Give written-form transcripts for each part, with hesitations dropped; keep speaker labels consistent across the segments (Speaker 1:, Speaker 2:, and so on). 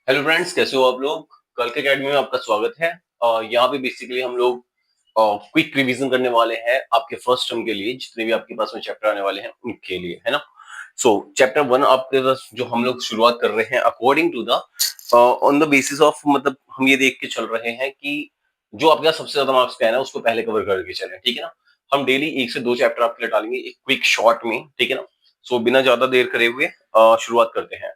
Speaker 1: Hello friends, कैसे हो आप लोग। कल के अकेडमी में आपका स्वागत है। यहाँ पे बेसिकली हम लोग क्विक रिवीजन करने वाले हैं आपके फर्स्ट टर्म के लिए, जितने भी आपके पास में चैप्टर आने वाले हैं उनके लिए, है ना। सो चैप्टर 1 आपके पास जो हम लोग शुरुआत कर रहे हैं according to the on the basis of, मतलब हम ये देख के चल रहे हैं कि जो आपके पास सबसे ज्यादा मार्क्स का है ना उसको पहले कवर करके चले, ठीक है ना। हम डेली 1 से 2 चैप्टर आपके लिए डालेंगे एक क्विक शॉर्ट में, ठीक है ना। सो बिना ज्यादा देर करे हुए शुरुआत करते हैं।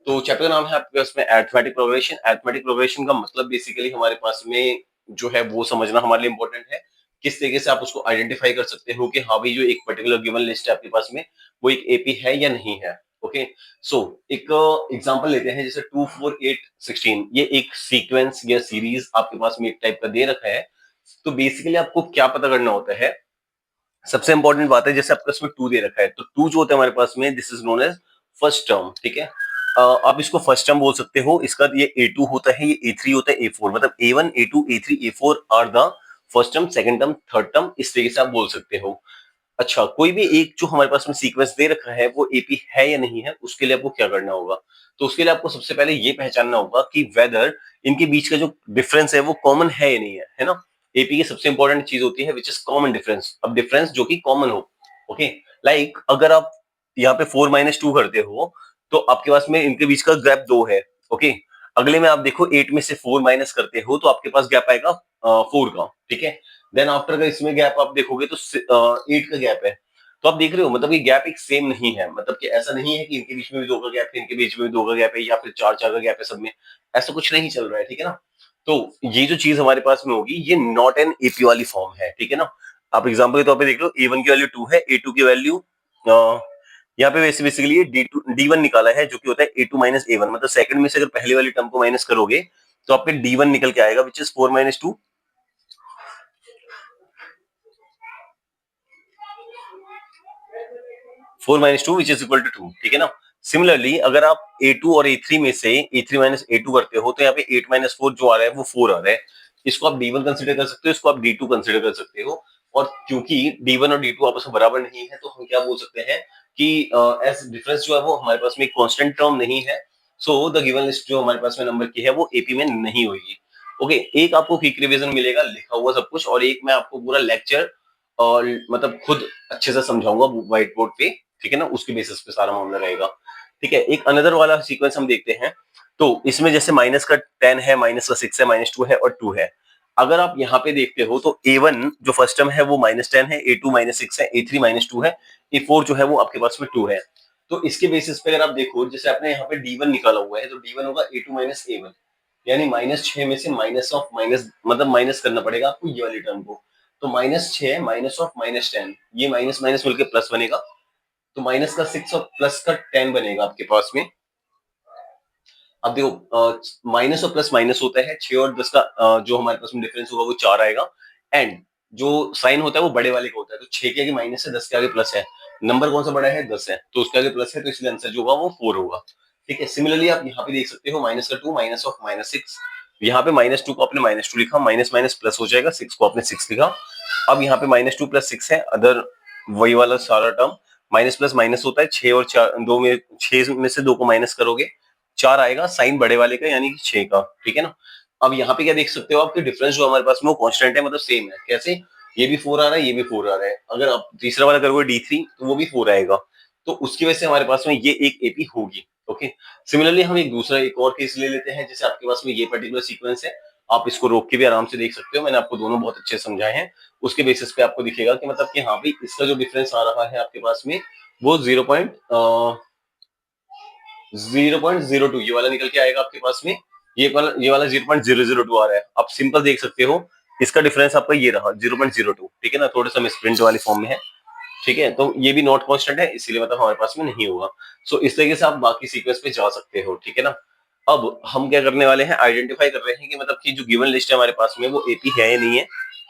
Speaker 1: तो चैप्टर का नाम है आपके पास में अरिथमेटिक प्रोग्रेशन। अरिथमेटिक प्रोग्रेशन का मतलब बेसिकली हमारे पास में जो है वो समझना हमारे लिए इंपॉर्टेंट है। किस तरीके से आप उसको आइडेंटिफाई कर सकते हो कि हाँ भाई जो एक पर्टिकुलर गिवन लिस्ट है आपके पास में वो एक एपी है या नहीं है। ओके, सो एक एग्जांपल लेते हैं, जैसे 2 4 8 16, ये एक सीक्वेंस या सीरीज आपके पास में एक टाइप का दे रखा है। तो बेसिकली आपको क्या पता करना होता है, सबसे इंपॉर्टेंट बात है, जैसे आपके पास में 2 दे रखा है तो 2 जो होता है हमारे पास में this is known as first term, ठीक है। आप इसको फर्स्ट टर्म बोल सकते हो। इसका ये A2 होता है, ये A3 होता है, A4, मतलब A1 A2 A3 A4 are the first term, second term, third term, इस तरीके से आप बोल सकते हो। अच्छा, कोई भी एक जो हमारे पास में सीक्वेंस दे रखा है वो एपी है या नहीं है, उसके लिए आपको क्या करना होगा। तो उसके लिए आपको सबसे पहले ये पहचानना होगा कि वेदर इनके बीच का जो डिफरेंस है वो कॉमन है या नहीं है ना। एपी की सबसे इंपॉर्टेंट चीज होती है विच इज कॉमन डिफरेंस। अब डिफरेंस जो कि कॉमन हो, ओके। लाइक अगर आप यहाँ पे 4 - 2 करते हो तो आपके पास में इनके बीच का गैप 2 है, ओके। अगले में आप देखो 8 में से 4 माइनस करते हो तो आपके पास गैप आएगा 4 का, ठीक है। देन आफ्टर का इसमें गैप आप देखोगे तो 8 का गैप है। तो आप देख रहे हो मतलब ये गैप एक सेम नहीं है, मतलब कि ऐसा नहीं है कि इनके बीच में भी 2 का गैप है, इनके बीच में भी 2 का गैप है, या फिर 4 का गैप है सब में। ऐसा कुछ नहीं चल रहा है, ठीक है ना। तो ये जो चीज हमारे पास में होगी ये नॉट एन एपी वाली फॉर्म है, ठीक है ना। आप एग्जाम्पल के तौर पे देख लो, A1 की वैल्यू 2 है, A2 की वैल्यू यहाँ पे वैसे बेसिकली D1 निकाला है जो कि होता है A2 माइनस A1, मतलब सेकंड में से अगर पहले वाली टर्म को माइनस करोगे तो आपके D1 निकल के आएगा which is 4 - 2, 4 - 2 which is equal to 2, ठीक है ना। सिमिलरली अगर आप A2 और A3 में से A3 माइनस A2 करते हो तो यहाँ पे 8 - 4 जो आ रहा है वो 4 आ रहा है। इसको आप D1 कंसिडर कर सकते हो, इसको आप D2 कंसिडर कर सकते हो। और क्योंकि D1 और D2 आपस में बराबर नहीं है तो हम क्या बोल सकते हैं कि एज डिफरेंस जो है वो हमारे पास में एक कांस्टेंट टर्म नहीं है। सो द गिवन लिस्ट जो हमारे पास में नंबर की है वो एपी में नहीं होगी। ओके, एक आपको क्विक रिवीजन मिलेगा लिखा हुआ सब कुछ, और एक मैं आपको पूरा लेक्चर और मतलब खुद अच्छे से समझाऊंगा व्हाइट बोर्ड पे, ठीक है ना। उसके बेसिस पे सारा मामला रहेगा, ठीक है। एक अनदर वाला सीक्वेंस हम देखते हैं। तो इसमें जैसे माइनस का 10 है, माइनस का 6 है, -2 है और 2 है। अगर आप यहाँ पे देखते हो तो A1 जो फर्स्ट टर्म है वो -10 है, A2 -6 है, A3 -2 है, A4 जो है वो आपके पास में 2 है। तो इसके बेसिस पे अगर आप देखो, जैसे आपने यहाँ पे D1 निकाला हुआ है तो D1 होगा A2 माइनस A1, यानी -6 में से माइनस ऑफ माइनस, मतलब माइनस करना पड़ेगा आपको ये वाली टर्म को। तो -6 माइनस ऑफ -10, ये माइनस माइनस मिलकर प्लस बनेगा। तो माइनस का 6 और प्लस का 10 बनेगा आपके पास में। अब देखो माइनस और प्लस माइनस होता है, 6 और 10 का जो हमारे पास में डिफरेंस होगा वो 4 आएगा। एंड जो साइन होता है वो बड़े वाले का होता है, तो 6 के आगे माइनस है, 10 के आगे प्लस है। नंबर कौन सा बड़ा है, 10 है, तो उसके आगे प्लस है, तो इसलिए आंसर जो होगा वो 4 होगा, ठीक है। सिमिलरली आप यहाँ पे देख सकते हो माइनस का 2 माइनस ऑफ -6, यहाँ पे -2 को आपने -2 लिखा, माइनस माइनस प्लस हो जाएगा, 6 को आपने 6 लिखा। अब यहाँ पे -2 + 6 है, अदर वही वाला सारा टर्म, माइनस प्लस माइनस होता है, 6 और 4 2 में, 6 में से 2 को माइनस करोगे 4 आएगा, साइन बड़े वाले का यानी कि 6 का, ठीक है ना। अब यहाँ पे क्या देख सकते हो आपके डिफरेंस जो हमारे पास में वो कांस्टेंट है, मतलब सेम है। कैसे, ये भी 4 आ रहा है, ये भी 4 आ रहा है। अगर आप तीसरा वाला करोगे D3 तो वो भी 4 आएगा। तो उसकी वजह से हमारे पास में ये एक एपी होगी, ओके। सिमिलरली हम एक दूसरा एक और केस ले लेते हैं, जैसे आपके पास में ये पर्टिकुलर सीक्वेंस है, आप इसको रोक के भी आराम से देख सकते हो, मैंने आपको दोनों बहुत अच्छे समझाए हैं। उसके बेसिस पे आपको दिखेगा कि मतलब कि हाँ भाई इसका जो डिफरेंस आ रहा है आपके पास में वो 0.02 ये वाला निकल के आएगा आपके पास में। ये वाला 0.002 आ रहा है। आप सिंपल देख सकते हो, इसका डिफरेंस आपका ये रहा 0.02, ठीक है ना। थोड़ा सा मिसप्रिंट वाली फॉर्म में है, ठीक है। तो ये भी नॉट कांस्टेंट है, इसीलिए मतलब हमारे पास में नहीं होगा। सो इस तरीके से आप बाकी सीक्वेंस पे जा सकते हो, ठीक है ना। अब हम क्या करने वाले हैं, आइडेंटिफाई कर रहे हैं कि मतलब कि जो गिवन लिस्ट है हमारे पास में वो एपी है या नहीं है,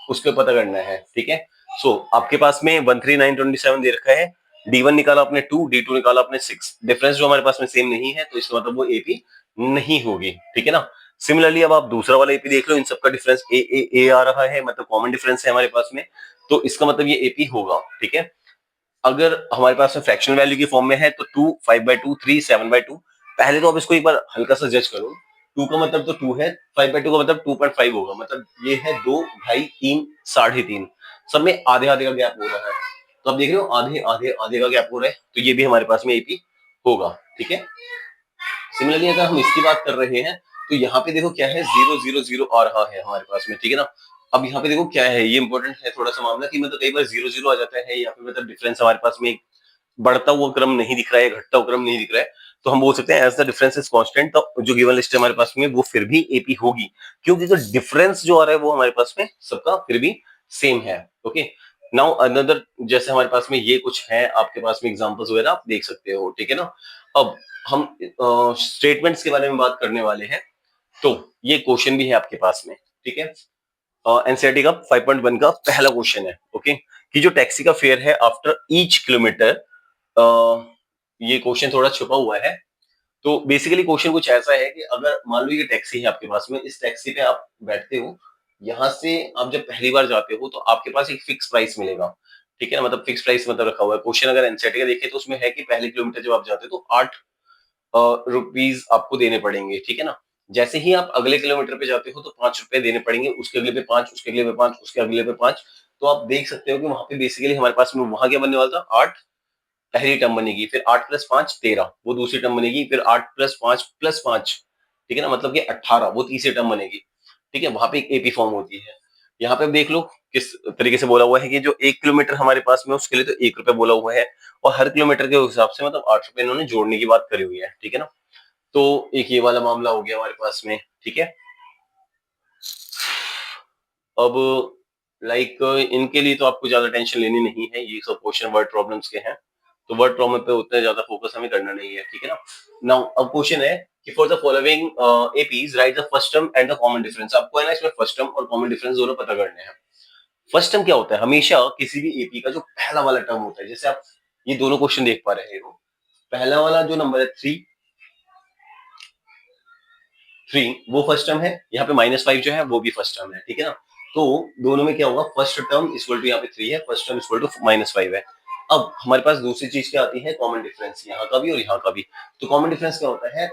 Speaker 1: उसको पता करना है, ठीक है। सो आपके पास में 13927 दे रखा है, D1 निकाला आपने 2, D2 निकाला आपने 6, डिफरेंस जो हमारे पास में सेम नहीं है तो इसका मतलब वो एपी नहीं होगी, ठीक है ना। सिमिलरली अब आप दूसरा वाला एपी देख लो, इन सबका डिफरेंस ए आ रहा है, मतलब कॉमन डिफरेंस है हमारे पास में, तो इसका मतलब ये एपी होगा, ठीक है। अगर हमारे पास में फ्रैक्शनल वैल्यू की फॉर्म में है तो 2 5/2 3 7/2। पहले तो आप इसको एक बार हल्का सा जज करो 2 का मतलब तो 2 है, 5/2 का मतलब 2.5 होगा, मतलब ये है 2, ढाई, 3, 3.5, सब में आधे आधे का गैप हो रहा है। तो आप देख रहे हो आधे आधे आधे का गैप हो रहा है, तो ये भी हमारे पास में एपी होगा, ठीक है। सिमिलरली अगर हम इसकी बात कर रहे हैं तो यहाँ पे देखो क्या है, 0 0 0 आ रहा है हमारे पास में, ठीक है ना। अब यहाँ पे देखो क्या है, ये इंपॉर्टेंट है थोड़ा सा मामला कि मतलब कई बार 0 0 आ जाता है, या फिर मतलब डिफरेंस हमारे पास में बढ़ता हुआ क्रम नहीं दिख रहा है, घटता हुआ क्रम नहीं दिख रहा है, तो हम बोल सकते हैं as the difference is constant, तो जो गिवन लिस्ट है हमारे पास में वो फिर भी एपी होगी, क्योंकि जो डिफरेंस जो आ रहा है वो हमारे पास में सबका फिर भी सेम है। ओके, नाउ अनदर, जैसे हमारे पास में ये कुछ है, आपके पास में एग्जांपल्स वगैरह आप देख सकते हो, ठीक है ना। अब हम स्टेटमेंट्स के बारे में बात करने वाले हैं, तो ये क्वेश्चन भी है आपके पास में, ठीक है। एनसीईआरटी का 5.1 का पहला क्वेश्चन है, ओके, कि जो टैक्सी का फेयर है आफ्टर ईच किलोमीटर, ये क्वेश्चन थोड़ा छुपा हुआ है। तो बेसिकली क्वेश्चन कुछ ऐसा है कि अगर मान लो ये टैक्सी है आपके पास में, इस टैक्सी पे आप बैठते हो, यहाँ से आप जब पहली बार जाते हो तो आपके पास एक फिक्स प्राइस मिलेगा, ठीक है ना, मतलब फिक्स प्राइस मतलब रखा हुआ है। क्वेश्चन अगर एनसीईआरटी का देखें तो उसमें है कि पहले किलोमीटर जब आप जाते हो तो 8 रुपीज आपको देने पड़ेंगे, ठीक है ना। जैसे ही आप अगले किलोमीटर पे जाते हो तो 5 रुपए देने पड़ेंगे, उसके अगले पे 5, उसके अगले पे 5, उसके अगले पे 5। तो आप देख सकते हो कि वहां पे बेसिकली हमारे पास में वहां क्या बनने वाला था, 8 पहली टर्म बनेगी, फिर 8 + 5 13, वो दूसरी टर्म बनेगी, फिर 8 + 5 + 5, ठीक है ना, मतलब कि 18, वो तीसरी टर्म बनेगी, ठीक है। वहां पे एक एपी फॉर्म होती है। यहाँ पे देख लो किस तरीके से बोला हुआ है कि जो 1 किलोमीटर हमारे पास में उसके लिए तो 1 रुपए बोला हुआ है, और हर किलोमीटर के हिसाब से मतलब 8 रुपए इन्होंने जोड़ने की बात करी हुई है, ठीक है ना। तो एक ये वाला मामला हो गया हमारे पास में, ठीक है। अब लाइक इनके लिए तो आपको ज्यादा टेंशन लेनी नहीं है, ये सब क्वेश्चन वर्ड प्रॉब्लम्स के हैं, तो वर्ड प्रॉब्लम पे उतना ज्यादा फोकस हमें करना नहीं है, ठीक है ना। नाउ अब क्वेश्चन है कि for the following APs right the first term and the common difference. आपको है ना इसमें फर्स्ट टर्म और कॉमन डिफरेंस दोनों पता करने हैं। फर्स्ट टर्म क्या होता है, हमेशा किसी भी एपी का जो पहला वाला टर्म होता है, जैसे आप ये दोनों क्वेश्चन देख पा रहे हो, पहला वाला जो नंबर है 3, वो फर्स्ट टर्म है, यहाँ पे -5 जो है वो भी फर्स्ट टर्म है, ठीक है ना। तो दोनों में क्या होगा, फर्स्ट टर्म इक्वल टू यहाँ पे 3 है, फर्स्ट टर्म इक्वल टू -5 है। अब हमारे पास दूसरी चीज क्या आती है, कॉमन डिफरेंस, यहाँ का भी और यहाँ का भी। तो कॉमन डिफरेंस क्या होता है,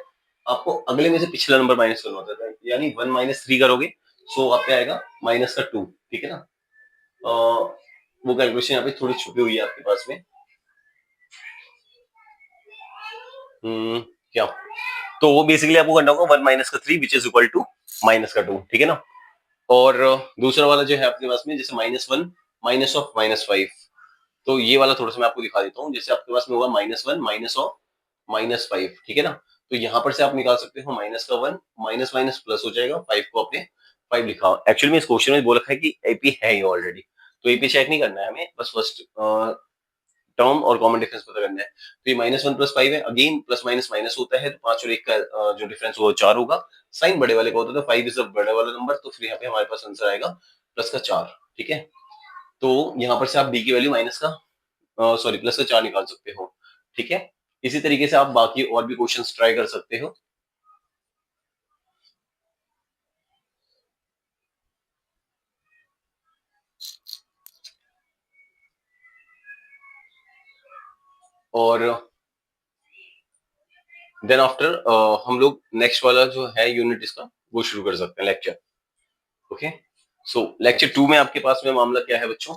Speaker 1: आपको अगले में से पिछला नंबर माइनस करना होता है, यानी 1 - 3 करोगे, सो आप पे आएगा -2, ठीक है ना। वो कैलकुलेशन यहाँ पे थोड़ी छुपी हुई है आपके पास में। क्या, तो वो बेसिकली आपको करना होगा 1 - 3 विच इज इक्वल टू -2, ठीक है ना। और दूसरा वाला जो है आपके पास में, जैसे -1 माइनस ऑफ -5, तो ये वाला थोड़ा सा मैं आपको दिखा देता हूँ। जैसे आपके पास में होगा -1 माइनस ऑफ -5, ठीक है ना। तो यहाँ पर से आप निकाल सकते हो माइनस का 1, माइनस माइनस प्लस हो जाएगा, 5 को आपने 5 लिखा। एक्चुअली में इस क्वेश्चन में बोल रखा है कि एपी है ये ऑलरेडी, तो एपी चेक नहीं करना है हमें, बस फर्स्ट टर्म और कॉमन डिफरेंस पता करना है। तो ये -1 + 5 है, अगेन प्लस माइनस माइनस होता है, तो 5 और 1 का जो डिफरेंस होगा 4 होगा। साइन बड़े वाले का होता है, 5 इज द बड़ा वाला नंबर, तो फिर यहाँ पे हमारे पास आंसर आएगा प्लस का 4, ठीक है। तो यहाँ पर से आप डी की वैल्यू माइनस का सॉरी प्लस का 4 निकाल सकते हो, ठीक है। इसी तरीके से आप बाकी और भी क्वेश्चंस ट्राई कर सकते हो। और देन आफ्टर हम लोग नेक्स्ट वाला जो है यूनिट इसका वो शुरू कर सकते हैं, लेक्चर। ओके, सो लेक्चर 2 में आपके पास में मामला क्या है बच्चों,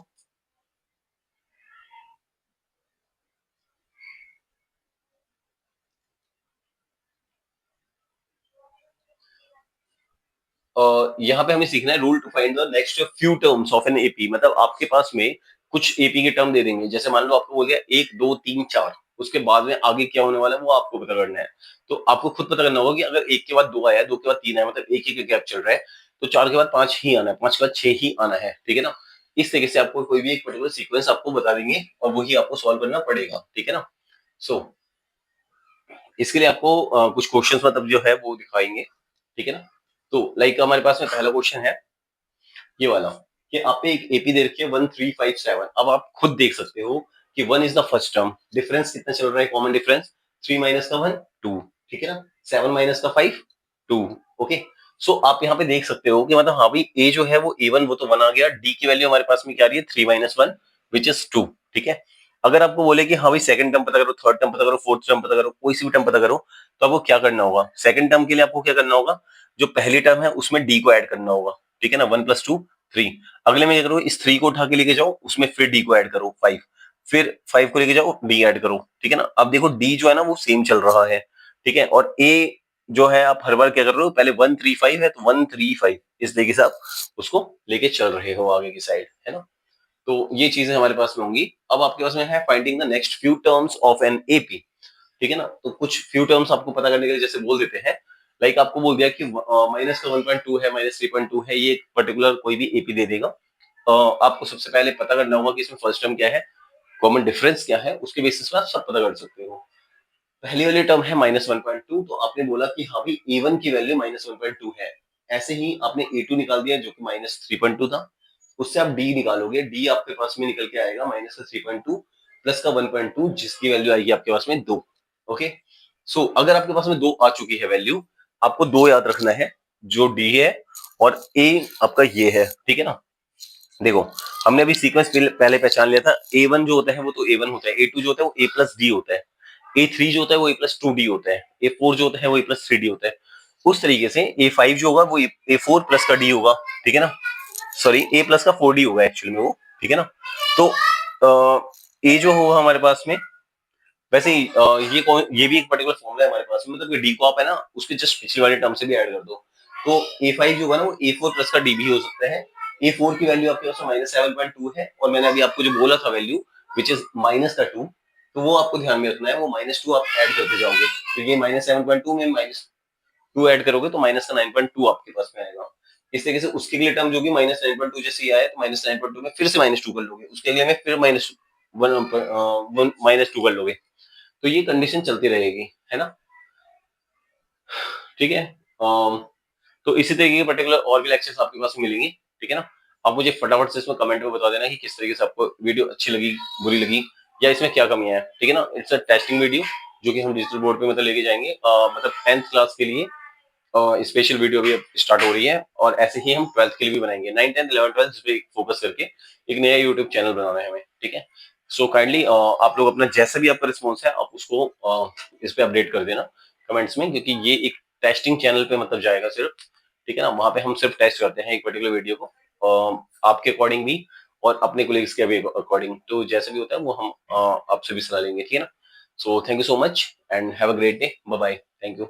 Speaker 1: यहाँ पे हमें सीखना है rule to find the next few terms of an AP. मतलब आपके पास में कुछ एपी के टर्म दे देंगे, जैसे मान लो आपको बोल दिया 1 2 3 4, उसके बाद में आगे क्या होने वाला है वो आपको पता करना है। तो आपको खुद पता करना होगा कि अगर 1 के बाद 2 आया है, 2 के बाद 3 आया, मतलब एक ही गैप चल रहा है, तो 4 के बाद 5 ही आना है, 5 के बाद 6 ही आना है, ठीक है ना। इस तरीके से आपको कोई भी एक पर्टिकुलर सीक्वेंस आपको बता देंगे और वही आपको सॉल्व करना पड़ेगा, ठीक है ना। सो इसके लिए आपको कुछ क्वेश्चंस मतलब जो है वो दिखाएंगे, ठीक है ना। तो लाइक हमारे पास में पहला क्वेश्चन है ये वाला, कि आप पे एक एपी दे रखी है 1357। अब आप खुद देख सकते हो कि 1 is the first term, difference कितना चल रहा है, कॉमन डिफरेंस 3 माइनस का 1 2, ठीक है ना, 7 माइनस का 5 2। ओके, सो आप यहाँ पे देख सकते हो कि मतलब हाँ भाई ए जो है वो A1 वो तो 1 आ गया, डी की वैल्यू हमारे पास में क्या आ रही है 3 - 1 विच इज 2, ठीक है। अगर आपको बोले कि हाँ भाई सेकंड टर्म पता करो, थर्ड टर्म पता करो, फोर्थ टर्म पता करो, कोई सी भी टर्म पता करो, तो आपको क्या करना होगा, सेकंड टर्म के लिए आपको क्या करना होगा, जो पहली टर्म है उसमें डी को ऐड करना होगा, ठीक है ना, 1 + 2 3। अगले में क्या करो, इस 3 को उठा के लेके जाओ, उसमें फिर डी को ऐड करो 5, फिर 5 को लेके जाओ, डी ऐड करो, ठीक है ना। अब देखो डी जो है ना वो सेम चल रहा है, ठीक है, और ए जो है आप हर बार क्या कर रहे हो, पहले 135 है तो 135 इस तरीके से आप उसको लेके चल रहे हो आगे की साइड, है ना। तो ये चीजें हमारे पास में होंगी। अब आपके पास में है finding the next few terms of an AP, ठीक है ना। तो कुछ फ्यू टर्म्स आपको पता करने के लिए जैसे बोल देते हैं, लाइक आपको बोल दिया कि माइनस का 1.2 है, -3.2 है, ये पर्टिकुलर कोई भी एपी दे देगा। आपको सबसे पहले पता करना होगा कि इसमें फर्स्ट टर्म क्या है, कॉमन डिफरेंस क्या है, उसके बेसिस पर आप सब पता कर सकते हो। पहली वाली टर्म है -1.2, तो आपने बोला कि हाँ भाई A1 की वैल्यू -1.2 है। ऐसे ही आपने A2 निकाल दिया जो कि -3.2 था, उससे आप D निकालोगे, D आपके पास में निकल के आएगा -3.2 प्लस का 1.2 जिसकी वैल्यू आएगी आपके पास में 2। ओके, सो अगर आपके पास में 2 आ चुकी है वैल्यू, आपको 2 याद रखना है, जो D है और A आपका ये है, ठीक है ना। देखो हमने अभी सीक्वेंस पहले पहचान लिया था, A1 जो होता है वो तो A1 होता है, A2 जो होता है वो A+D होता है, A3 जो होता है वो A+2D होता है, A4 जो होता है वो A+3D होता है। उस तरीके से A5 जो होगा वो A4 प्लस का D होगा, ठीक है ना, सॉरी A प्लस का 4D होगा एक्चुअली में वो, ठीक है ना। तो A जो होगा हमारे पास में, वैसे ही ये भी एक पर्टिकुलर फॉर्मूला है हमारे पास में, मतलब डी को आप है ना उसके जस्ट पिछले वाले टर्म से भी ऐड कर दो, तो A5 जो होगा ना वो A4 प्लस का डी भी हो सकता है। A4 की वैल्यू आपके पास -7.2 है, और मैंने अभी आपको जो बोला था वैल्यू विच इज -2, तो वो आपको ध्यान में रखना है, वो -2 आप ऐड करते जाओगे, तो ये -7.2 में -2 ऐड करोगे तो माइनस का 9.2 आपके पास में आएगा। इस तरीके से उसके लिए टर्म जो कि -9.2 जैसे ही आया तो -9.2 में फिर से -2 कर लोगे, उसके लिए में फिर -2 कर लोगे, तो ये कंडीशन चलती रहेगी, है ना, ठीक है। तो इसी तरीके के पर्टिकुलर और भी लेक्चर्स आपके पास मिलेंगे, ठीक है ना। आप मुझे फटाफट से इसमें कमेंट में बता देना कि किस तरीके से आपको वीडियो अच्छी लगी, बुरी लगी, या इसमें क्या कमियां हैं, ठीक है ना। इट्स अ टेस्टिंग वीडियो जो कि हम डिजिटल बोर्ड पे मतलब लेके जाएंगे, मतलब 10th क्लास के लिए स्पेशल वीडियो भी अब स्टार्ट हो रही है, और ऐसे ही हम 12th के लिए भी बनाएंगे, 9, 10, 11, 12 पे फोकस करके एक नया यूट्यूब चैनल बनाना है हमें, ठीक है। सो काइंडली आप लोग अपना जैसा भी आपका रिस्पॉन्स है आप उसको इस पे अपडेट कर देना कमेंट्स में, क्योंकि ये एक टेस्टिंग चैनल पे मतलब जाएगा सिर्फ, ठीक है ना। वहां पे हम सिर्फ टेस्ट करते हैं एक पर्टिकुलर वीडियो को, आपके अकॉर्डिंग भी और अपने कोलिग्स के भी अकॉर्डिंग, तो जैसे भी होता है वो हम आपसे भी सलाह लेंगे, ठीक है ना। So thank you so much and have a great day, bye bye, thank you.